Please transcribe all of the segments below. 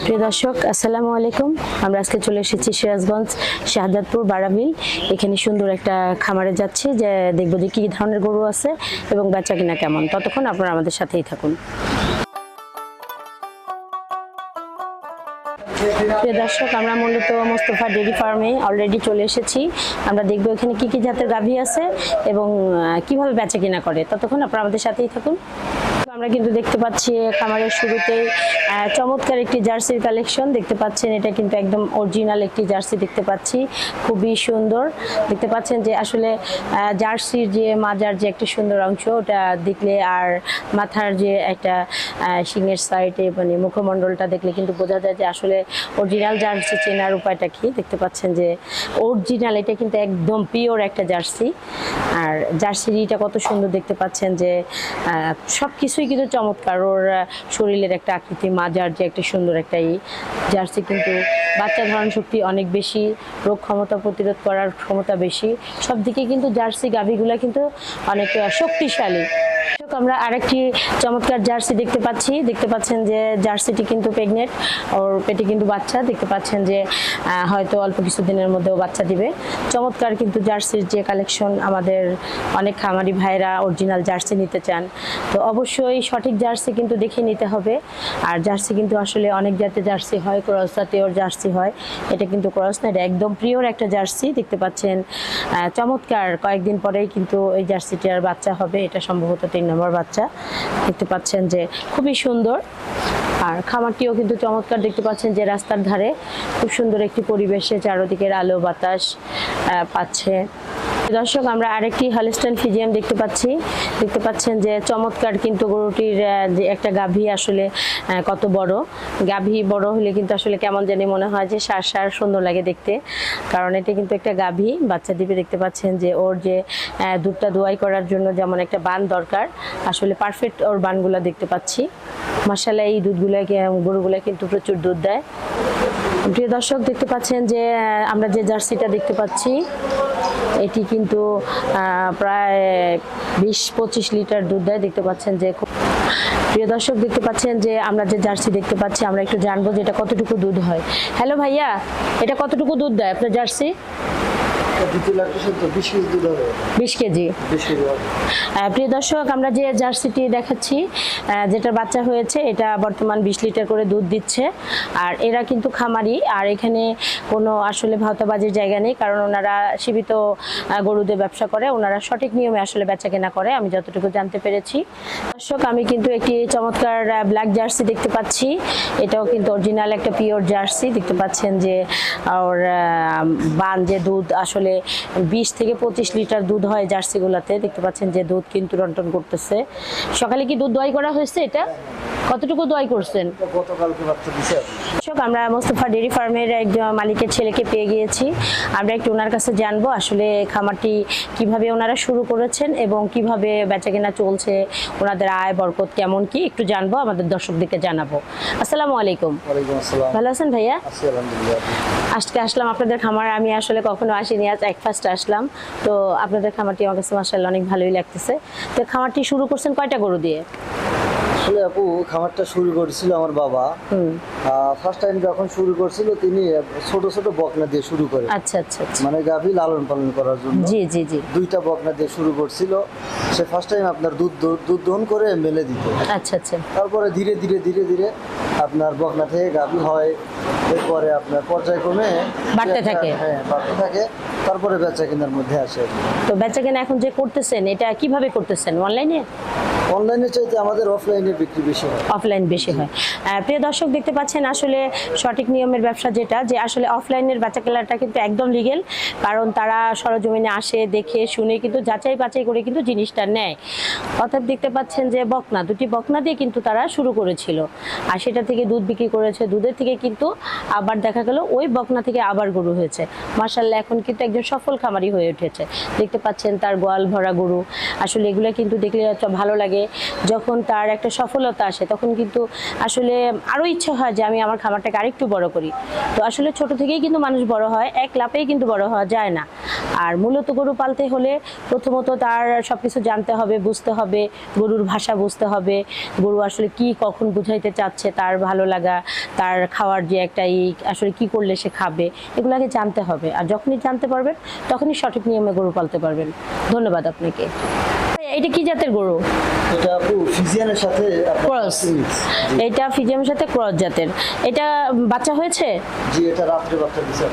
প্রিয় দর্শক আসসালামু আলাইকুম। আমরা আজকে চলে এসেছি সিরাজগঞ্জ শাহজাদপুর বারাবিল। এখানে সুন্দর একটা খামারে যাচ্ছি, যে দেখবো যে কি ধরনের গরু আছে এবং বেচা কিনা কেমন। ততক্ষণ আপনারা আমাদের সাথেই থাকুন। প্রিয় দর্শক, আমরা মূলত মোস্তফা ডেইরি ফার্মে অলরেডি চলে এসেছি। আমরা দেখবো এখানে কি কি জাতের গাভী আছে এবং কিভাবে বেচা কিনা করে। ততক্ষণ আপনারা আমাদের সাথেই থাকুন। আমরা কিন্তু দেখতে পাচ্ছি খামারের শুরুতেই চমৎকার একটি জার্সির কালেকশন দেখতে পাচ্ছেন। এটা কিন্তু একদম অরিজিনাল একটি জার্সি দেখতে পাচ্ছি, খুবই সুন্দর। দেখতে পাচ্ছেন যে আসলে জার্সির যে মাজার যে একটা সুন্দর অংশ, ওটা দেখলে আর মাথার যে একটা শিংয়ের সাইডে মানে মুখমণ্ডলটা দেখলে কিন্তু বোঝা যায় যে আসলে অরিজিনাল জার্সি চেনার উপায়টা কি। দেখতে পাচ্ছেন যে অরিজিনাল, এটা কিন্তু একদম পিওর একটা জার্সি। আর জার্সিটা কত সুন্দর দেখতে পাচ্ছেন যে সব কিছুই কিন্তু চমৎকার। ওর শরীরের একটা আকৃতি, মাজার যে একটা সুন্দর একটা জার্সি কিন্তু বাচ্চা ধারণ শক্তি অনেক বেশি, রোগ ক্ষমতা প্রতিরোধ করার ক্ষমতা বেশি, সব দিকে কিন্তু জার্সি গাভীগুলা কিন্তু অনেক শক্তিশালী। আমরা আরেকটি চমৎকার জার্সি দেখতে পাচ্ছেন যে জার্সিটি কিন্তু প্রেগনেন্ট, ওর পেটে কিন্তু বাচ্চা। দেখতে পাচ্ছেন যে হয়তো অল্প কিছুদিনের মধ্যেও বাচ্চা দিবে। চমৎকার কিন্তু জার্সির যে কালেকশন, আমাদের অনেক খামারি ভাইরা অরিজিনাল জার্সি নিতে চান, তো অবশ্যই সঠিক জার্সি কিন্তু দেখে নিতে হবে। আর জার্সি কিন্তু আসলে অনেক জাতের জার্সি হয়, ক্রস জাতীয় জার্সি হয়, এটা কিন্তু ক্রস না, এটা একদম পিওর একটা জার্সি। দেখতে পাচ্ছেন চমৎকার, কয়েকদিন পরেই কিন্তু এই জার্সিটির বাচ্চা হবে। এটা সম্ভবত 3 নম্বর বাচ্চা। দেখতে পাচ্ছেন যে খুবই সুন্দর। আর খামারটিও কিন্তু চমৎকার, দেখতে পাচ্ছেন যে রাস্তার ধারে খুব সুন্দর একটি পরিবেশে চারদিকের আলো বাতাস পাচ্ছে। দর্শক, আমরা আরেকটি হলস্টাইন ফ্রিজিয়ান দেখতে পাচ্ছেন যে চমৎকার কিন্তু গরুটির যে একটা গাভী, আসলে কত বড় গাভী, বড় হলে কিন্তু আসলে কেমন জানি মনে হয় যে সার সুন্দর লাগে দেখতে, কারণ এটা কিন্তু একটা গাভী বাচ্চা দিবে। দেখতে পাচ্ছেন যে ওর যে দুধটা দোয়াই করার জন্য যেমন একটা বান দরকার, আসলে পারফেক্ট ওর বানগুলো দেখতে পাচ্ছি। মাশাআল্লাহ, এই গরুগুলা কিন্তু প্রচুর দুধ দেয়। প্রিয় দর্শক, দেখতে পাচ্ছেন যে আমরা যে জার্সিটা দেখতে পাচ্ছি, এটি কিন্তু প্রায় 20-25 লিটার দুধ দেয়। দেখতে পাচ্ছেন যে প্রিয় দর্শক, দেখতে পাচ্ছেন যে আমরা যে জার্সি দেখতে পাচ্ছি, আমরা একটু জানবো যে এটা কতটুকু দুধ হয়। হ্যালো ভাইয়া, এটা কতটুকু দুধ দেয় আপনার জার্সি? 20 কেজি। প্রিয় দর্শক, আমরা যে জার্সিটি দেখাচ্ছি, যেটা বাচ্চা হয়েছে, এটা বর্তমান 20 লিটার করে দুধ দিচ্ছে। আর এরা কিন্তু খামারি, আর এখানে কোনো আসলে ভাওতাবাজির জায়গা নেই, কারণ ওনারা সীমিত গরুদের ব্যবসা করে, ওনারা সঠিক নিয়মে আসলে বেচা কেনা করে, আমি যতটুকু জানতে পেরেছি। দর্শক, আমি কিন্তু একটি চমৎকার ব্ল্যাক জার্সি দেখতে পাচ্ছি। এটাও কিন্তু অরিজিনাল একটা পিওর জার্সি। দেখতে পাচ্ছেন যে ওর বান যে দুধ, আসলে 20 থেকে 25 লিটার দুধ হয় জার্সিগুলোতে। দেখতে পাচ্ছেন যে দুধ কিন্তু রন্টন করতেছে। সকালে কি দুধ দোয়াই করা হয়েছে? এটা কতটুকু দোয়াই করছেন? আমরা মোস্তফা ডেইরি ফার্মের একজন মালিকের ছেলেকে পেয়ে গিয়েছি। আমরা একটু ওনার কাছে জানবো আসলে খামারটি কিভাবে ওনারা শুরু করেছেন এবং কিভাবে বেচাকেনা চলছে, ওনাদের আয় বরকত কেমন কি একটু জানবো, আমাদের দর্শকদেরকে জানাবো। আসসালামু আলাইকুম। ভালো আছেন ভাইয়া? আজকে আসলাম আপনাদের খামার, আমি আসলে কখনো আসিনি, আজ ফার্স্ট আসলাম। তো আপনাদের খামারটি আমার কাছে মাশাআল্লাহ অনেক ভালোই লাগতেছে। তো খামারটি শুরু করছেন কয়টা গরু দিয়ে? আসলে আপু, খামারটা শুরু করেছিল আমার বাবা। ফার্স্ট টাইম যখন শুরু করছিল, তিনি ছোট ছোট বকনা দিয়ে শুরু করে। আচ্ছা আচ্ছা আচ্ছা। মানে গাভী লালন পালন করার জন্য। জি জি জি। 2টা বকনা দিয়ে শুরু করছিল। সে ফার্স্ট টাইম আপনার দুধ দহন করে মেলে দিত। আচ্ছা আচ্ছা। তারপরে ধীরে ধীরে আপনার বকনা থেকে গাভী হয়, এরপরে আপনার পর্যায়ক্রমে বাড়তে থাকে। হ্যাঁ, বাড়তে থাকে, তারপরে বেচা কেনার মধ্যে আসে। তো বেচা কেনা এখন যে করতেছেন, এটা কিভাবে করতেছেন? অনলাইনে? অনলাইনে চাইতে আমাদের অফলাইনে বিক্রি বেশি হয়। অফলাইন বেশি হয়। প্রিয় দর্শক, দেখতে পাচ্ছেন আসলে সঠিক নিয়মের ব্যবসা যেটা, যে আসলে অফলাইনের বেচা কেনাটা কিন্তু একদম লিগেল, কারণ তারা সরজমিনে আসে, দেখে শুনে কিন্তু যাচাই বাছাই করে কিন্তু জিনিসটা নেয়। অর্থাৎ দেখতে পাচ্ছেন যে দুটি বকনা দিয়ে কিন্তু তারা শুরু করেছিল, আর সেটা থেকে দুধ বিক্রি করেছে। দুধের থেকে কিন্তু আবার দেখা গেল ওই বকনা থেকে আবার গরু হয়েছে। মাশাআল্লাহ, এখন কিন্তু একজন সফল খামারি হয়ে উঠেছে। দেখতে পাচ্ছেন তার গোয়াল ভরা গরু। আসলে এগুলো কিন্তু দেখলে ভালো লাগে, যখন তার একটা সফলতা আসে তখন কিন্তু আসলে আরো ইচ্ছা হয় যে আমি আমার খামারটাকে আরেকটু বড় করি। তো আসলে ছোট থেকেই কিন্তু মানুষ বড় হয়, এক লাফেই কিন্তু বড় হওয়া যায় না। আর মূলত গরু পালতে হলে প্রথমত তার সবকিছু জানতে হবে, বুঝতে হবে, গরুর ভাষা বুঝতে হবে, গরু আসলে কি কখন বুঝাইতে চাচ্ছে, তার ভালো লাগা, তার খাওয়ার যে একটা আসলে কি করলে সে খাবে, এগুলো আগে জানতে হবে। আর যখনই জানতে পারবেন তখনই সঠিক নিয়মে গরু পালতে পারবেন। ধন্যবাদ আপনাকে। এটা কি জাতের গরু? এটা আপু ফিজিয়ানের সাথে আপনার ক্রস। mix। জি। এটা ফিজিয়ামের সাথে ক্রস জাতের। এটা বাচ্চা হয়েছে? জি, এটা রাত্রে বাচ্চা দিছে।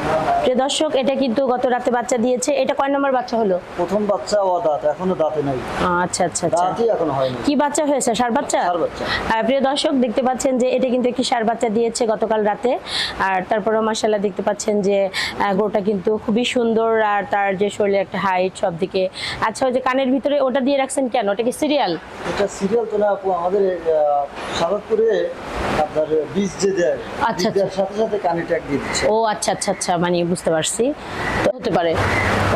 প্রিয় দর্শক, এটা কিন্তু গত রাতে বাচ্চা দিয়েছে। এটা কয় নম্বর বাচ্চা হলো? প্রথম বাচ্চা দাঁত, এখনো দাঁতে নাই, আচ্ছা আচ্ছা আচ্ছা। দাঁতই এখনো হয়নি। কি বাচ্চা হয়েছে? ষাঁড় বাচ্চা? ষাঁড় বাচ্চা। প্রিয় দর্শক, দেখতে পাচ্ছেন যে এটা কিন্তু একটি ষাঁড় বাচ্চা দিয়েছে গতকাল রাতে। আর তারপরে মাশাআল্লাহ দেখতে পাচ্ছেন যে গরুটা কিন্তু খুবই সুন্দর, আর তার যে শরীরে একটা হাইট সব দিকে। আচ্ছা, ওই যে কানের ভিতরে ওটা দিয়ে রাখছেন কেন? ওটা কি সিরিয়াল? এটা সিরিয়াল তো না আপু, আমাদের সাদাতপুরে আপনার বীজ যে দেয়, আচ্ছা, বীজ দেওয়ার সাথে সাথে কানে ট্যাগ দিয়ে দিচ্ছে। ও আচ্ছা আচ্ছা আচ্ছা, মানে বুঝতে পারছি। তো হতে পারে।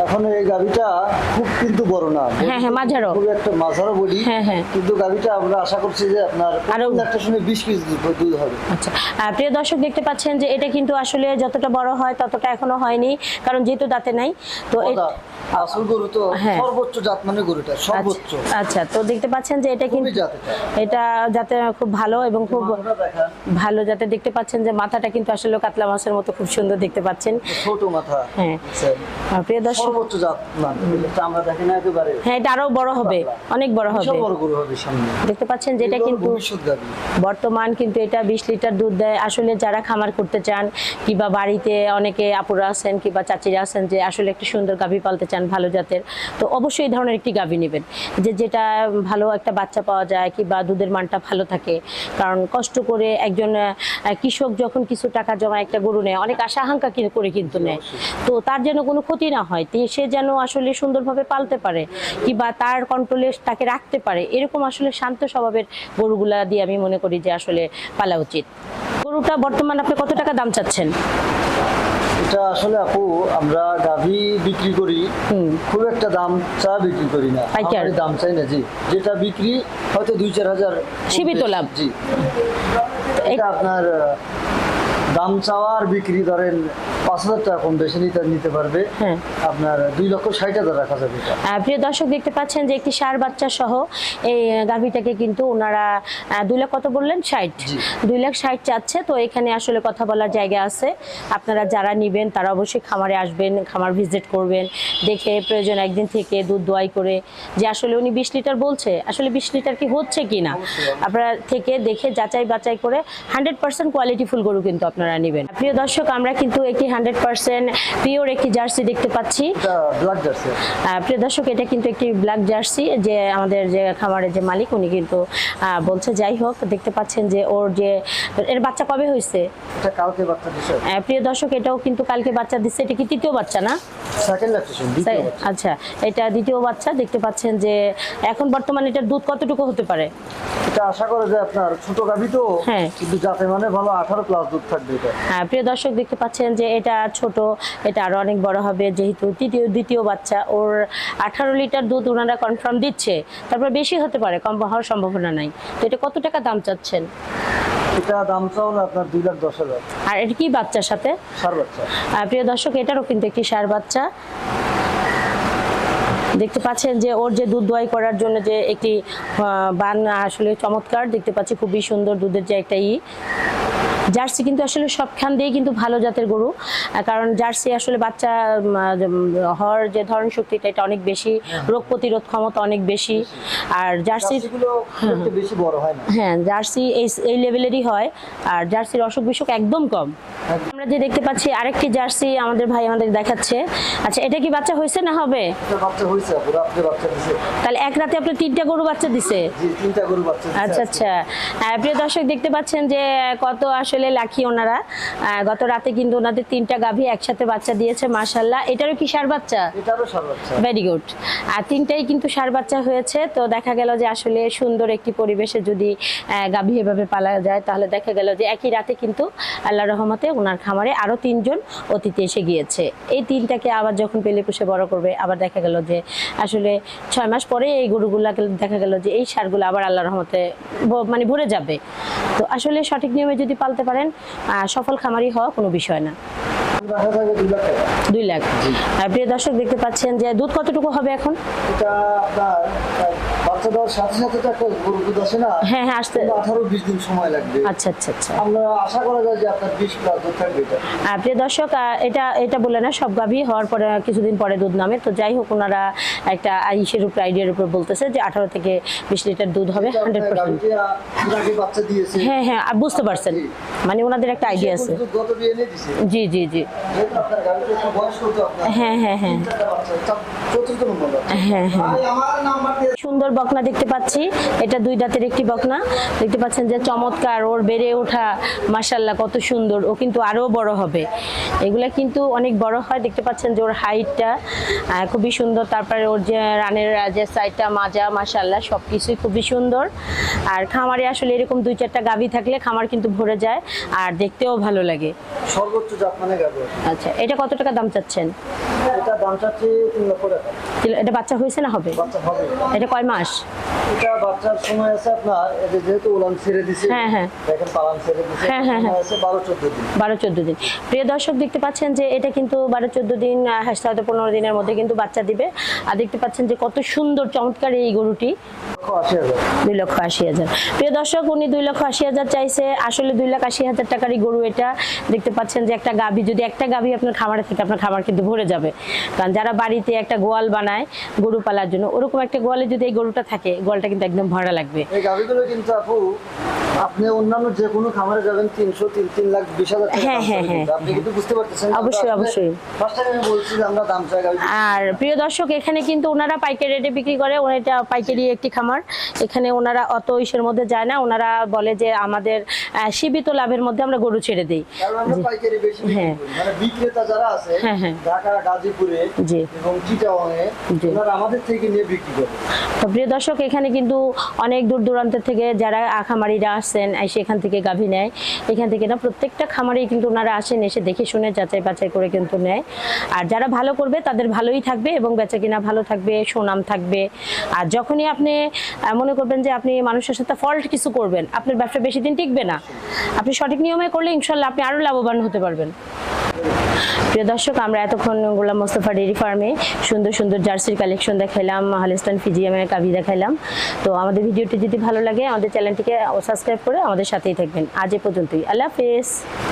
এখন এই গাভিটা খুব কিন্তু বড় না, হ্যাঁ, হ্যাঁ, মাঝারো। খুব একটা মাঝারো বলি। হ্যাঁ, হ্যাঁ। কিন্তু গাভিটা আমরা আশা করছি যে আপনার আরো- প্রথম একটা শুনে 20 পিস দুধ হবে। আচ্ছা, প্রিয় দর্শক দেখতে পাচ্ছেন যে এটা কিন্তু আসলে যতটা বড় হয় ততটা এখনো হয়নি, কারণ যেহেতু দাঁতে নাই। তো আসল গরু তো হ্যাঁ। সর্বোচ্চ জাত মানে গরুটা সর্বোচ্চ। আচ্ছা, তো দেখতে পাচ্ছেন যে এটা কিন্তু খুবই জাত এটা। এটা যাতে খুব ভালো এবং খুব মাথাটা দেখান, ভালো যাতে দেখতে পাচ্ছেন যে মাথাটা কিন্তু আসলে কাতলা মাছের মতো খুব সুন্দর দেখতে পাচ্ছেন। ছোট মাথা। হ্যাঁ। বুঝছেন? প্রিয় দর্শক, সর্বোচ্চ জাত মানে এটা আমরা দেখি না একেবারে। হ্যাঁ, এটা আরো বড় হবে, অনেক বড় হবে। বিশাল বড় গরু হবে সামনে। দেখতে পাচ্ছেন যে এটা এগুলো কিন্তু ভবিষ্যৎ গাভী। বর্তমান কিন্তু এটা 20 লিটার দুধ দেয়। আসলে যারা খামার করতে চান কিংবা বাড়িতে অনেকে আপুরা আছেন কিংবা চাচিরা আছেন যে আসলে একটি সুন্দর গাভী পালতে চান ভালো জাতের, তো অবশ্যই এই ধরনের একটি গাভী নেবেন যেটা ভালো একটা বাচ্চা পাওয়া যায় কিংবা দুধের মানটা ভালো থাকে। কারণ কষ্ট করে একজন কৃষক যখন কিছু টাকা জমা একটা গরু নেয়, অনেক আশা আকাঙ্ক্ষা করে কিন্তু নেয়, তো তার যেন কোনো ক্ষতি না হয়, সে যেন আসলে সুন্দরভাবে পালতে পারে কিংবা তার কন্ট্রোলে তাকে রাখতে পারে, এরকম আসলে শান্ত স্বভাবের গরুগুলা দিয়ে আমি মনে করি যে আসলে পালা উচিত। গরুটা বর্তমান আপনি কত টাকা দাম চাচ্ছেন? এটা আসলে আপু আমরা গাভী বিক্রি করি, খুব একটা দাম চা বিক্রি করি না, পাইকার? আমরা দাম চাই না। জি, যেটা বিক্রি হয়তো 2-4 হাজার সীমিত লাভ। জি, এটা আপনার দাম চাওয়া আর বিক্রি ধরেন 5,000 টাকা কম বেশি নিতে পারবে। হ্যাঁ। আপনার 2,60,000 রাখা যাবে এটা। প্রিয় দর্শক দেখতে পাচ্ছেন যে একটি ষাঁড় বাচ্চা সহ এই গাভীটাকে কিন্তু ওনারা 2 লাখ কত বললেন? 60। জি। 2,60,000 চাচ্ছে। তো এখানে আসলে কথা বলার জায়গা আছে। আপনারা যারা নেবেন তারা অবশ্যই খামারে আসবেন, খামার ভিজিট করবেন, দেখে প্রয়োজন একদিন থেকে দুধ দোয়াই করে যে আসলে উনি 20 লিটার বলছে, আসলে 20 লিটার কি হচ্ছে কিনা আপনারা থেকে দেখে যাচাই বাছাই করে 100% কোয়ালিটিফুল গরু কিন্তু আপনারা নেবেন। প্রিয় দর্শক, আমরা কিন্তু একটি 100% পিওর একটি জার্সি দেখতে পাচ্ছি। এটা ব্ল্যাক জার্সি। প্রিয় দর্শক, এটা কিন্তু একটি ব্ল্যাক জার্সি, যে আমাদের যে খামারের যে মালিক উনি কিন্তু বলছে। যাই হোক, দেখতে পাচ্ছেন যে এর বাচ্চা কবে হয়েছে? এটা কালকে বাচ্চা দিছে। প্রিয় দর্শক, এটাও কিন্তু কালকে বাচ্চা দিচ্ছে। এটা কি তৃতীয় বাচ্চা না? সেকেন্ড ল্যাকটেশন, দ্বিতীয় বাচ্চা। আচ্ছা, এটা দ্বিতীয় বাচ্চা। দেখতে পাচ্ছেন যে এখন বর্তমানে এটার দুধ কতটুকু হতে পারে? এটা আশা করা যায় আপনার ছোট গাভী তো, হ্যাঁ। কিন্তু যাতে মানে ভালো 18 প্লাস দুধ থাকবে এটা। প্রিয় দর্শক, দেখতে পাচ্ছেন যে এটা ছোট, এটা আরো অনেক বড় হবে যেহেতু দ্বিতীয় বাচ্চা। ওর 18 লিটার দুধ ওনারা কনফার্ম দিচ্ছে, তারপর বেশি হতে পারে, কম হওয়ার সম্ভাবনা নাই। তো এটা কত টাকা দাম চাচ্ছেন? এটা দাম চাও আপনার 2,10,000। আর এটা কি বাচ্চার সাথে? ষাঁড় বাচ্চা। প্রিয় দর্শক, এটারও কিন্তু একটি ষাঁড় বাচ্চা। দেখতে পাচ্ছেন যে ওর যে দুধ দোয়াই করার জন্য যে একটি বান আসলে চমৎকার দেখতে পাচ্ছি, খুবই সুন্দর দুধের যে একটা জার্সি কিন্তু আসলে সবখান দিয়ে কিন্তু ভালো জাতের গরু, কারণ জার্সি আসলে বাচ্চা হওয়ার যে ধরন শক্তিটা এটা অনেক বেশি, রোগ প্রতিরোধ ক্ষমতা অনেক বেশি। আর জার্সিগুলো খুব একটা বেশি বড় হয় না। হ্যাঁ, জার্সি এই লেভেলেরই হয়, আর জার্সির অসুখ বিসুখ একদম কম। আমরা যে দেখতে পাচ্ছি আরেকটি জার্সি আমাদের ভাই আমাদের দেখাচ্ছে। আচ্ছা, এটা কি বাচ্চা হয়েছে না হবে? এটা বাচ্চা হইছে আপু, রাত্রে বাচ্চা দিছে। তাহলে এক রাতে আপনি 3টা গরু বাচ্চা দিছে? জি, 3টা গরু বাচ্চা দিছে। আচ্ছা আচ্ছা। প্রিয় দর্শক, দেখতে পাচ্ছেন যে কত আসলে ছেলে লাকি ওনারা। গত রাতে কিন্তু ওনাদের 3টা গাভী একসাথে বাচ্চা দিয়েছে মাশাআল্লাহ। এটারও কি ষাঁড় বাচ্চা? এটারও ষাঁড় বাচ্চা। Very good. আর 3টাই কিন্তু ষাঁড় বাচ্চা হয়েছে। তো দেখা গেল যে আসলে সুন্দর একটি পরিবেশে যদি গাভী এভাবে পালা যায় তাহলে দেখা গেল যে একই রাতে কিন্তু আল্লাহর রহমতে ওনার খামারে আরো 3জন অতিথি এসে গিয়েছে। এই 3টাকে আবার যখন পেলে পুষে বড় করবে, আবার দেখা গেল যে আসলে 6 মাস পরে এই গরুগুলাকে দেখা গেল যে এই ষাঁড়গুলো আবার আল্লাহর রহমতে মানে ভরে যাবে। তো আসলে সঠিক নিয়মে যদি পালতে পারেন সফল খামারি হওয়া কোনো বিষয় না। রাখা যাবে 2 লাখ টাকা। 2 লাখ। আর প্রিয় দর্শক দেখতে পাচ্ছেন যে দুধ কতটুকু হবে এখন? এটা আপনার বাচ্চা দেওয়ার সাথে সাথে তো একটা গরু দুধ আসে না? হ্যাঁ হ্যাঁ আসতে 18-20 দিন সময় লাগবে। আচ্ছা আচ্ছা আচ্ছা। আমরা আশা করা যায় যে আপনার 20 প্লাস দুধ থাকবে এটা। প্রিয় দর্শক এটা বলে না সব গাভী হওয়ার পরে কিছুদিন পরে দুধ নামে। তো যাই হোক ওনারা একটা আইসের উপর আইডিয়ার উপর বলতেছে যে 18 থেকে 20 লিটার দুধ হবে 100%। আগে বাচ্চা দিয়েছে। হ্যাঁ হ্যাঁ বুঝতে পারছেন, মানে ওনাদের একটা আইডিয়া আছে। দুধ গত বিয়ে এনে দিছে। জি জি জি। যেহেতু আপনার গাড়িতে একটা বয়স করতে আপনার। হ্যাঁ হ্যাঁ হ্যাঁ। 3টা বাচ্চা, 4th নম্বর বাচ্চা। হ্যাঁ হ্যাঁ। ভাই আমার নাম্বার দিয়ে সুন্দর বকনা দেখতে পাচ্ছি। এটা 2 দাঁতের একটি বকনা। দেখতে পাচ্ছেন যে চমৎকার, ওর বেড়ে ওঠা মাশাআল্লাহ কত সুন্দর। ও কিন্তু আরো বড় হবে। এগুলা কিন্তু অনেক বড় হয়। দেখতে পাচ্ছেন যে ওর হাইটটা খুবই সুন্দর। তারপরে ওর যে রানের যে সাইডটা মাজা মাশাআল্লাহ সবকিছুই খুবই সুন্দর। আর খামারে আসলে এরকম 2-4টা গাভী থাকলে খামার কিন্তু ভরে যায় আর দেখতেও ভালো লাগে। সর্বোচ্চ জাত মানে গাবে। আচ্ছা, এটা কত টাকা দাম চাচ্ছেন? এটা দাম চাচ্ছি 3 লক্ষ টাকা। এটা বাচ্চা হয়েছে না হবে? বাচ্চা হবে। এটা কয় মাস? এটা বাচ্চার সময় আছে আপনার এই যে যেহেতু উলান ছেড়ে দিছে। হ্যাঁ, হ্যাঁ। দেখেন পালান ছেড়ে দিছে। হ্যাঁ, হ্যাঁ, হ্যাঁ। সময় আছে 12-14 দিন। 12-14 দিন। প্রিয় দর্শক দেখতে পাচ্ছেন যে এটা কিন্তু 12-14 দিন হয়তো 15 দিনের মধ্যে কিন্তু বাচ্চা দিবে। আর দেখতে পাচ্ছেন যে কত সুন্দর চমৎকার এই গরুটি। 80,000। 2,80,000। প্রিয় দর্শক উনি 2,80,000 চাইছে। আসলে 2,80,000 টাকারই গরু এটা। দেখতে পাচ্ছেন যে একটা গাভী, যদি একটা গাভী আপনার খামারে থেকে আপনার খামার কিন্তু ভরে যাবে। কারণ যারা বাড়িতে একটা গোয়াল বানায় গরু পালার জন্য, ওরকম একটা গোয়ালে যদি এই গরুটা থাকে, গোয়ালটা কিন্তু একদম ভরা লাগবে। এই গাভীগুলো কিন্তু আপু আপনি অন্যান্য যে কোনো খামারে যাবেন 3 লাখ 20,000 টাকা। হ্যাঁ, দাম হ্যাঁ, চাই হ্যাঁ। কিন্তু। আপনি কিন্তু বুঝতে পারতেছেন। অবশ্যই, অবশ্যই। ফার্স্ট টাইম আমি বলছি যে আমরা দাম চাই গাভী। আর প্রিয় দর্শক এখানে কিন্তু ওনারা পাইকারি রেটে বিক্রি করে। এটা পাইকারি একটি খামার। এখানে ওনারা অত ইসের মধ্যে যায় না। ওনারা বলে যে আমাদের সীমিত লাভের মধ্যে আমরা গরু ছেড়ে দিই। কারণ আমরা পাইকারি বেশি বিক্রি হ্যাঁ। করি। মানে বিক্রেতা যারা আছে হ্যাঁ, হ্যাঁ। ঢাকা, গাজীপুরে জি। এবং চিটাগাংয়ে জি। ওনারা আমাদের থেকে নিয়ে বিক্রি করে। তো প্রিয় দর্শক এখানে কিন্তু অনেক দূর দূরান্ত থেকে যারা খামারিরা আসছেন সেখান থেকে গাভী নেয়। এখান থেকে না প্রত্যেকটা খামারেই কিন্তু ওনারা আসেন, এসে দেখে শুনে যাচাই বাছাই করে কিন্তু নেয়। আর যারা ভালো করবে তাদের ভালোই থাকবে এবং বেচা কিনা ভালো থাকবে, সুনাম থাকবে। আর যখনই আপনি মনে করবেন যে আপনি মানুষের সাথে ফল্ট কিছু করবেন, আপনার ব্যবসা বেশি দিন টিকবে না। আপনি সঠিক নিয়মে করলে ইনশাল্লাহ আপনি আরো লাভবান হতে পারবেন। প্রিয় দর্শক আমরা এতক্ষণ গোলাম মোস্তফা ডেইরি ফার্মে সুন্দর সুন্দর জার্সির কালেকশন দেখাইলাম, হলস্টাইন ফিজিয়ামের গাভী দেখাইলাম। তো আমাদের ভিডিওটি যদি ভালো লাগে আমাদের চ্যানেলটিকে সাবস্ক্রাইব করে আমাদের সাথেই থাকবেন। আজ এ পর্যন্তই। আল্লাহ হাফেজ।